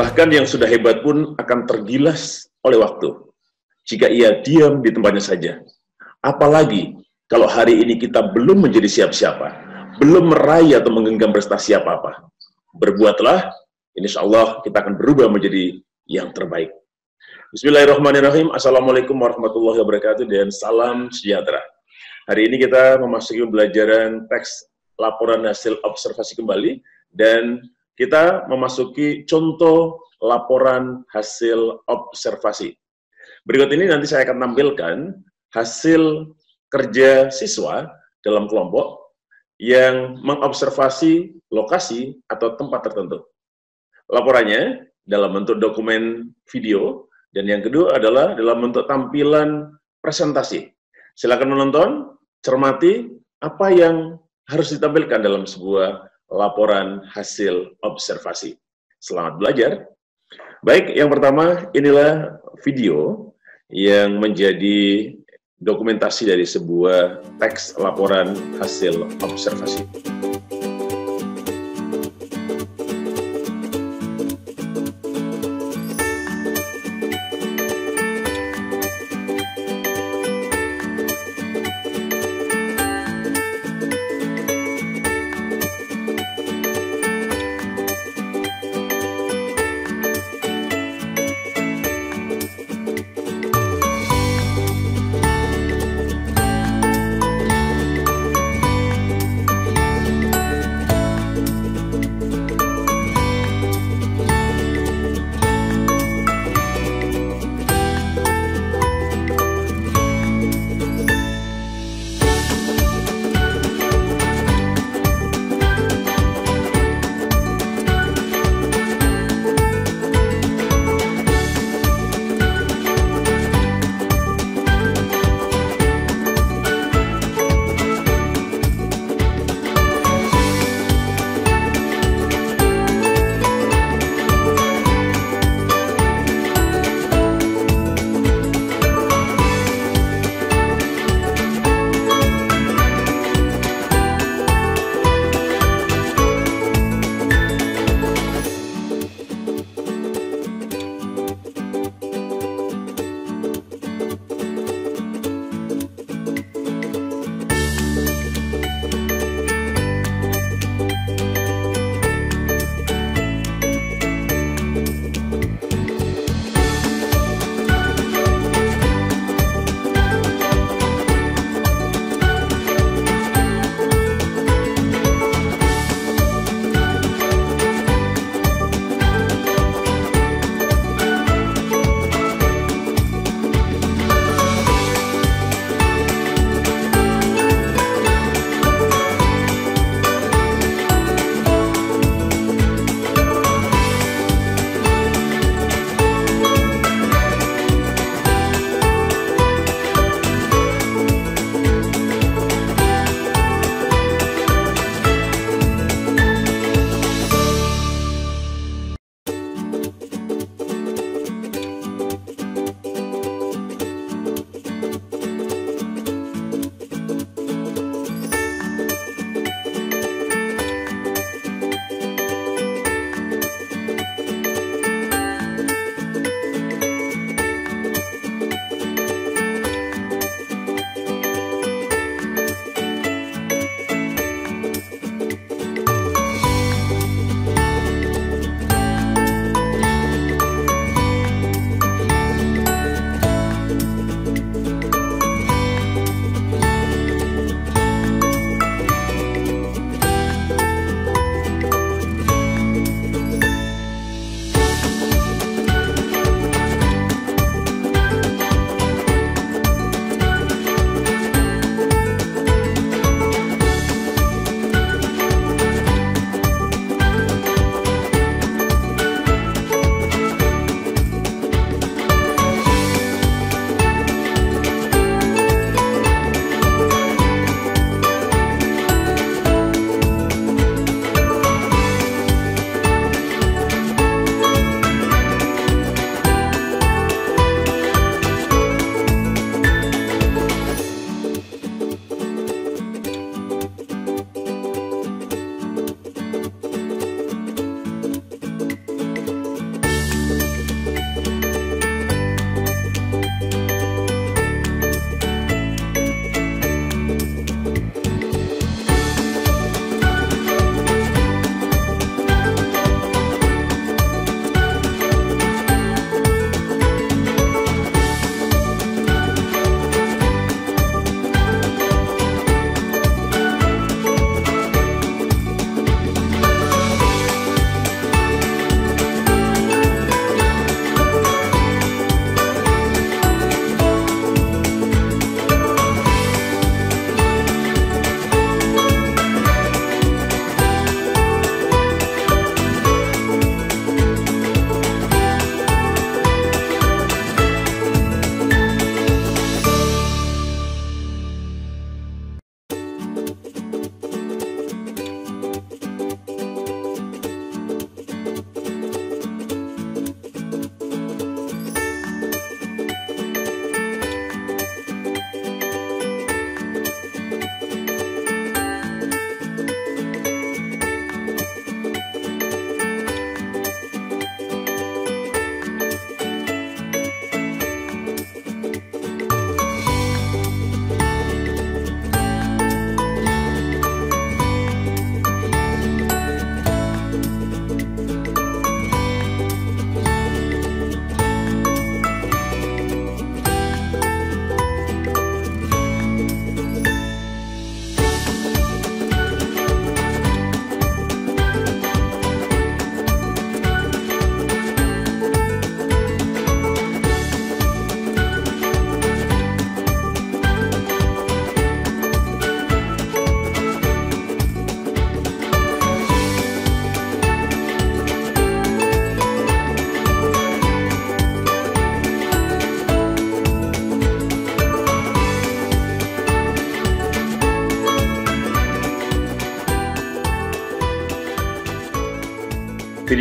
Bahkan yang sudah hebat pun akan tergilas oleh waktu jika ia diam di tempatnya saja. Apalagi kalau hari ini kita belum menjadi siapa-siapa, belum meraih atau menggenggam prestasi apa-apa. Berbuatlah, insya Allah kita akan berubah menjadi yang terbaik. Bismillahirrahmanirrahim. Assalamualaikum warahmatullahi wabarakatuh dan salam sejahtera. Hari ini kita memasuki pembelajaran teks laporan hasil observasi kembali dan kita memasuki contoh laporan hasil observasi. Berikut ini nanti saya akan tampilkan hasil kerja siswa dalam kelompok yang mengobservasi lokasi atau tempat tertentu. Laporannya dalam bentuk dokumen video, dan yang kedua adalah dalam bentuk tampilan presentasi. Silakan menonton, cermati apa yang harus ditampilkan dalam sebuah laporan hasil observasi. Selamat belajar. Baik, yang pertama inilah video yang menjadi dokumentasi dari sebuah teks laporan hasil observasi.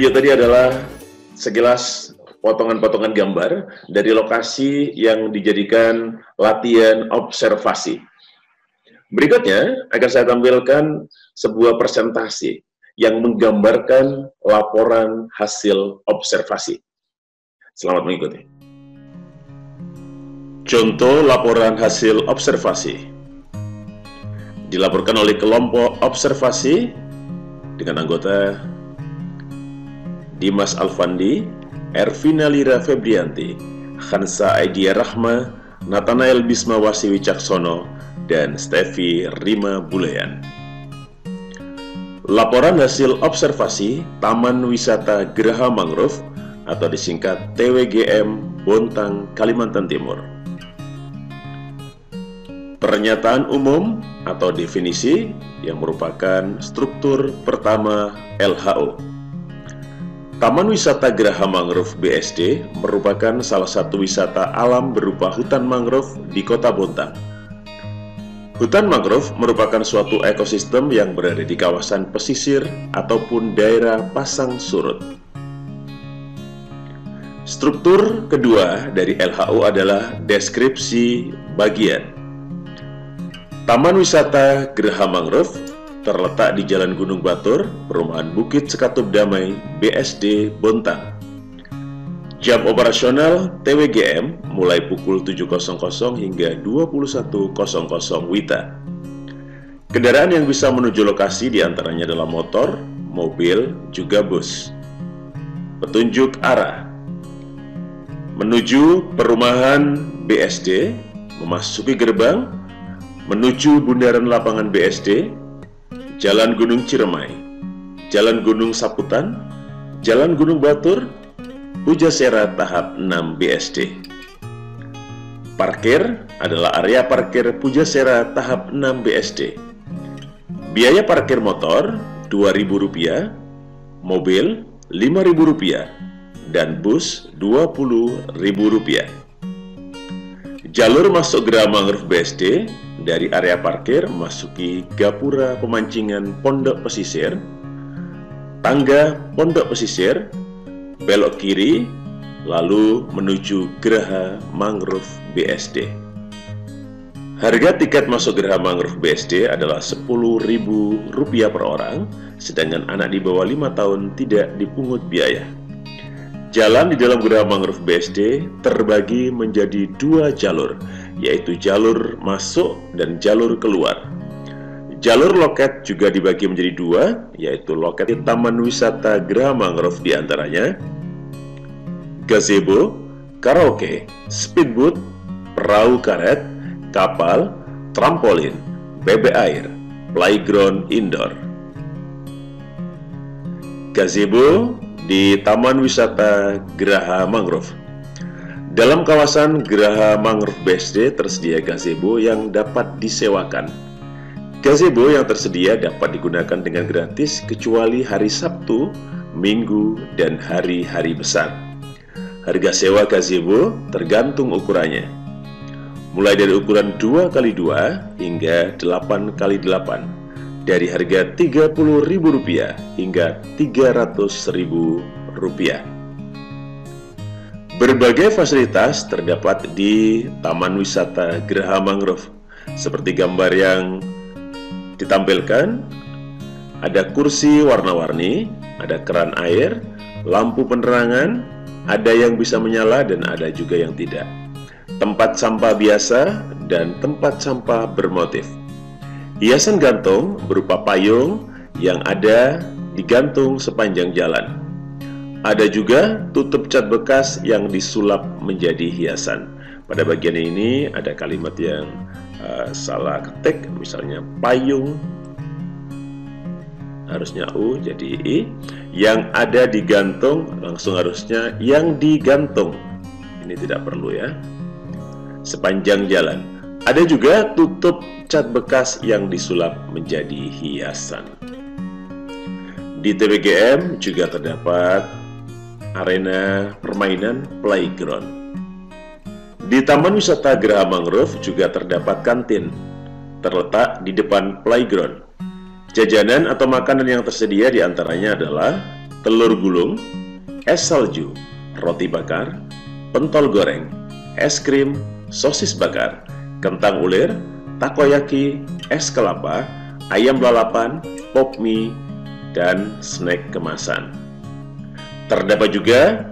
Video tadi adalah sekilas potongan-potongan gambar dari lokasi yang dijadikan latihan observasi. Berikutnya akan saya tampilkan sebuah presentasi yang menggambarkan laporan hasil observasi. Selamat mengikuti. Contoh laporan hasil observasi. Dilaporkan oleh kelompok observasi dengan anggota Dimas Alfandi, Ervina Lira Febrianti, Khansa Aidia Rahma, Nathanael Bismawasi Wicaksono, dan Stevi Rima Buleyan. Laporan hasil observasi Taman Wisata Geraha Mangrove atau disingkat TWGM Bontang, Kalimantan Timur. Pernyataan umum atau definisi yang merupakan struktur pertama LHO. Taman Wisata Geraha Mangrove BSD merupakan salah satu wisata alam berupa hutan mangrove di Kota Bontang. Hutan mangrove merupakan suatu ekosistem yang berada di kawasan pesisir ataupun daerah pasang surut. Struktur kedua dari LHO adalah deskripsi bagian. Taman Wisata Geraha Mangrove terletak di Jalan Gunung Batur, Perumahan Bukit Sekatup Damai, BSD, Bontang. Jam operasional TWGM mulai pukul 7.00 hingga 21.00 WITA. Kendaraan yang bisa menuju lokasi diantaranya adalah motor, mobil, juga bus. Petunjuk arah menuju perumahan BSD, memasuki gerbang, menuju bundaran lapangan BSD, Jalan Gunung Ciremai, Jalan Gunung Saputan, Jalan Gunung Batur, Pujasera tahap 6 BSD. Parkir adalah area parkir Pujasera tahap 6 BSD. Biaya parkir motor Rp2.000, mobil Rp5.000, dan bus Rp20.000. Jalur masuk Geraha Mangrove BSD dari area parkir memasuki gapura pemancingan Pondok Pesisir, tangga Pondok Pesisir, belok kiri, lalu menuju Geraha Mangrove BSD. Harga tiket masuk Geraha Mangrove BSD adalah Rp10.000 per orang, sedangkan anak di bawah 5 tahun tidak dipungut biaya. Jalan di dalam Geraha Mangrove BSD terbagi menjadi 2 jalur, yaitu jalur masuk dan jalur keluar. Jalur loket juga dibagi menjadi 2, yaitu loket di Taman Wisata Geraha Mangrove diantaranya gazebo, karaoke, speedboat, perahu karet, kapal, trampolin, bebek air, playground indoor. Gazebo di Taman Wisata Geraha Mangrove. Dalam kawasan Geraha Mangrove BSD tersedia gazebo yang dapat disewakan. Gazebo yang tersedia dapat digunakan dengan gratis kecuali hari Sabtu, Minggu, dan hari-hari besar. Harga sewa gazebo tergantung ukurannya, mulai dari ukuran 2x2 hingga 8x8. Dari harga Rp30.000 hingga Rp300.000. Berbagai fasilitas terdapat di Taman Wisata Geraha Mangrove. Seperti gambar yang ditampilkan, ada kursi warna-warni, ada keran air, lampu penerangan, ada yang bisa menyala dan ada juga yang tidak. Tempat sampah biasa dan tempat sampah bermotif. Hiasan gantung berupa payung yang ada digantung sepanjang jalan. Ada juga tutup cat bekas yang disulap menjadi hiasan. Pada bagian ini ada kalimat yang salah ketik, misalnya payung, harusnya U jadi I. Yang ada digantung langsung harusnya yang digantung. Ini tidak perlu ya. Sepanjang jalan. Ada juga tutup cat bekas yang disulap menjadi hiasan. Di TWGM juga terdapat arena permainan playground. Di Taman Wisata Geraha Mangrove juga terdapat kantin, terletak di depan playground. Jajanan atau makanan yang tersedia diantaranya adalah telur gulung, es salju, roti bakar, pentol goreng, es krim, sosis bakar, kentang ulir, takoyaki, es kelapa, ayam lalapan, pop mie, dan snack kemasan. Terdapat juga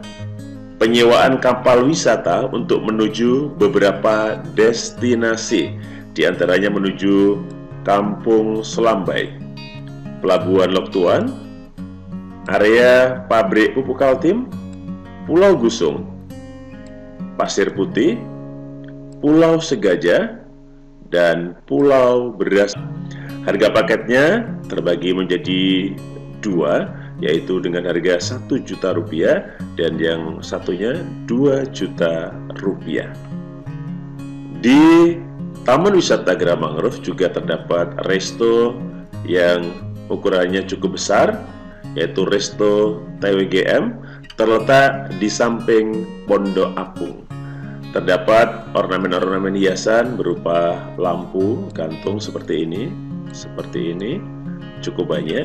penyewaan kapal wisata untuk menuju beberapa destinasi, diantaranya menuju Kampung Selambai, Pelabuhan Lok Tuan, area pabrik pupuk Kaltim, Pulau Gusung, Pasir Putih, Pulau Segaja, dan Pulau Beras. Harga paketnya terbagi menjadi dua, yaitu dengan harga Rp1 juta dan yang satunya Rp2 juta. Di Taman Wisata Geraha Mangrove juga terdapat resto yang ukurannya cukup besar, yaitu Resto TWGM, terletak di samping Pondok Apung. Terdapat ornamen-ornamen hiasan berupa lampu gantung seperti ini, cukup banyak.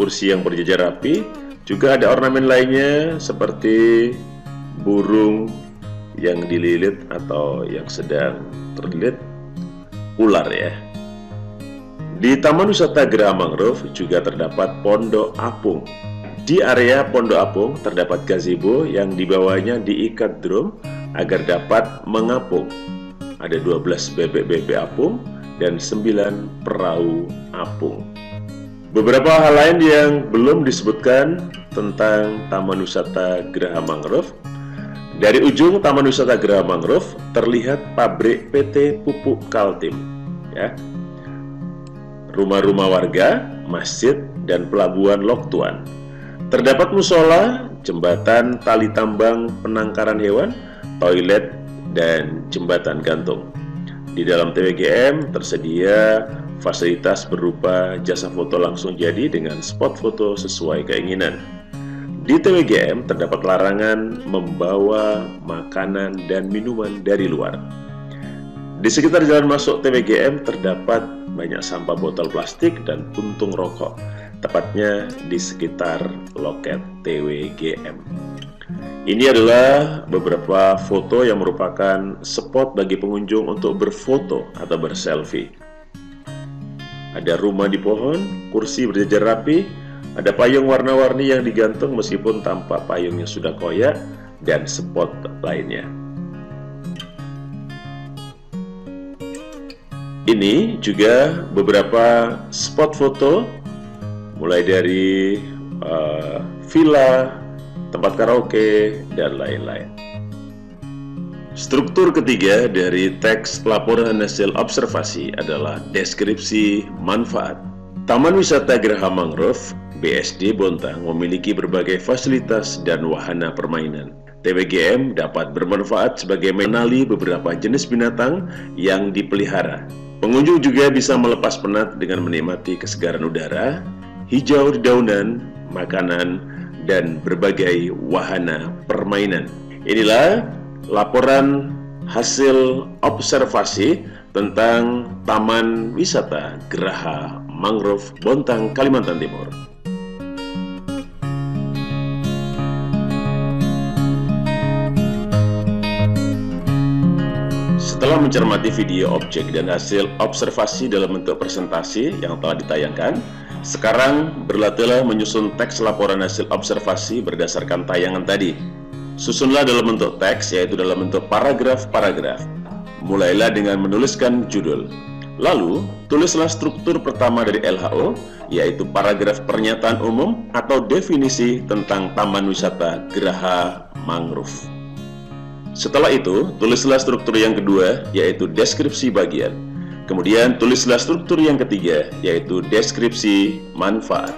Kursi yang berjajar rapi, juga ada ornamen lainnya seperti burung yang dililit atau yang sedang terlilit ular ya. Di Taman Wisata Geraha Mangrove juga terdapat Pondok Apung. Di area Pondok Apung terdapat gazebo yang di bawahnya diikat drum agar dapat mengapung. Ada 12 bebek-bebek apung dan 9 perahu apung. Beberapa hal lain yang belum disebutkan tentang Taman Wisata Geraha Mangrove. Dari ujung Taman Wisata Geraha Mangrove terlihat pabrik PT Pupuk Kaltim, ya. Rumah-rumah warga, masjid, dan pelabuhan Lok Tuan. Terdapat musola, jembatan tali tambang penangkaran hewan, toilet, dan jembatan gantung. Di dalam TWGM tersedia fasilitas berupa jasa foto langsung jadi dengan spot foto sesuai keinginan. Di TWGM terdapat larangan membawa makanan dan minuman dari luar. Di sekitar jalan masuk TWGM terdapat banyak sampah botol plastik dan puntung rokok, tepatnya di sekitar loket TWGM. Ini adalah beberapa foto yang merupakan spot bagi pengunjung untuk berfoto atau berselfie. Ada rumah di pohon, kursi berjajar rapi, ada payung warna-warni yang digantung meskipun tampak payungnya sudah koyak, dan spot lainnya. Ini juga beberapa spot foto, mulai dari villa, tempat karaoke, dan lain-lain. Struktur ketiga dari teks laporan hasil observasi adalah deskripsi manfaat. Taman Wisata Geraha Mangrove BSD Bontang memiliki berbagai fasilitas dan wahana permainan. TWGM dapat bermanfaat sebagai mengenali beberapa jenis binatang yang dipelihara. Pengunjung juga bisa melepas penat dengan menikmati kesegaran udara, hijau dedaunan, makanan, dan berbagai wahana permainan. Inilah laporan hasil observasi tentang Taman Wisata Geraha Mangrove Bontang, Kalimantan Timur. Setelah mencermati video objek dan hasil observasi dalam bentuk presentasi yang telah ditayangkan, sekarang berlatihlah menyusun teks laporan hasil observasi berdasarkan tayangan tadi. Susunlah dalam bentuk teks, yaitu dalam bentuk paragraf-paragraf. Mulailah dengan menuliskan judul. Lalu, tulislah struktur pertama dari LHO, yaitu paragraf pernyataan umum atau definisi tentang Taman Wisata Geraha Mangrove. Setelah itu, tulislah struktur yang kedua, yaitu deskripsi bagian. Kemudian, tulislah struktur yang ketiga, yaitu deskripsi manfaat.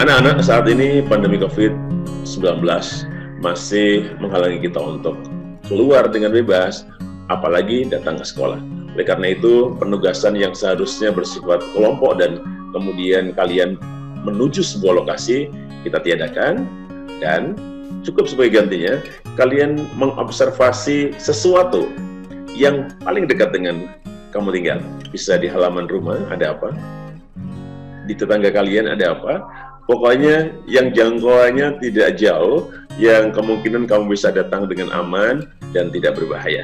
Anak-anak, saat ini pandemi COVID-19 masih menghalangi kita untuk keluar dengan bebas, apalagi datang ke sekolah. Oleh karena itu, penugasan yang seharusnya bersifat kelompok dan kemudian kalian menuju sebuah lokasi, kita tiadakan, dan cukup sebagai gantinya, kalian mengobservasi sesuatu yang paling dekat dengan kamu tinggal. Bisa di halaman rumah, ada apa? Di tetangga kalian ada apa? Pokoknya yang jangkauannya tidak jauh, yang kemungkinan kamu bisa datang dengan aman dan tidak berbahaya.